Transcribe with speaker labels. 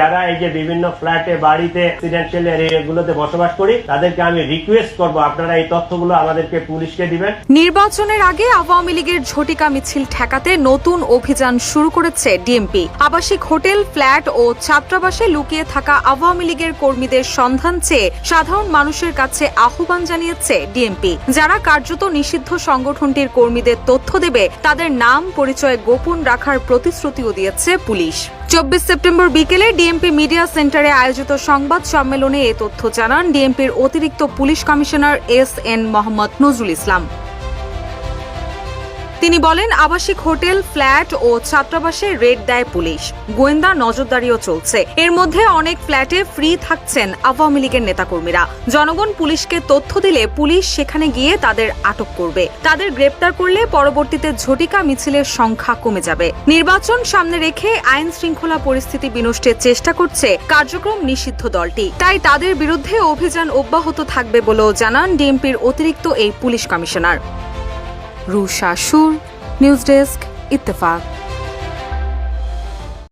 Speaker 1: যারা এই যে বিভিন্ন ফ্ল্যাটে বাড়িতে রেসিডেন্সিয়াল এরিয়াগুলোতে বসবাস করি তাদেরকে আমি রিকোয়েস্ট করব আপনারা এই তথ্যগুলো আমাদেরকে পুলিশকে দিবেন।
Speaker 2: নির্বাচনের আগে আওয়ামী লীগের ঝটিকা মিছিল ঠেকাতে নতুন অভিযান শুরু করেছে ডিএমপি। আবাসিক হোটেল, ফ্ল্যাট ও ছাত্রাবাসে লুকিয়ে থাকা আওয়ামী লীগের কর্মীদের সন্ধান চেয়ে সাধারণ মানুষের কাছে আহ্বান জানিয়েছে ডিএমপি। যারা কার্যত নিষিদ্ধ সংগঠনটির কর্মীদের তথ্য দেবে তাদের নাম পরিচয় গোপন রাখার প্রতিশ্রুতিও দিয়েছে পুলিশ। 24 সেপ্টেম্বর বিকেলে ডিএমপি মিডিয়া সেন্টারে আয়োজিত সংবাদ সম্মেলনে এ তথ্য জানান ডিএমপির অতিরিক্ত police commissioner SN. Mohammad Nazrul Islam. তিনি বলেন, আবাসিক হোটেল, ফ্ল্যাট ও ছাত্রাবাসে রেড দেয় পুলিশ। গোয়েন্দা নজরদারিও চলছে। এর মধ্যে অনেক ফ্ল্যাটে ফ্রি থাকছেন আওয়ামী লীগের নেতাকর্মীরা। জনগণ পুলিশকে তথ্য দিলে পুলিশ সেখানে গিয়ে তাদের আটক করবে। তাদের গ্রেপ্তার করলে পরবর্তীতে ঝটিকা মিছিলের সংখ্যা কমে যাবে। নির্বাচন সামনে রেখে আইন শৃঙ্খলা পরিস্থিতি বিনষ্টের চেষ্টা করছে কার্যক্রম নিষিদ্ধ দলটি। তাই তাদের বিরুদ্ধে অভিযান অব্যাহত থাকবে বলেও জানান ডিএমপির অতিরিক্ত এই পুলিশ কমিশনার। রুশা সুর, নিউজ ডেস্ক, ইত্তেফাক।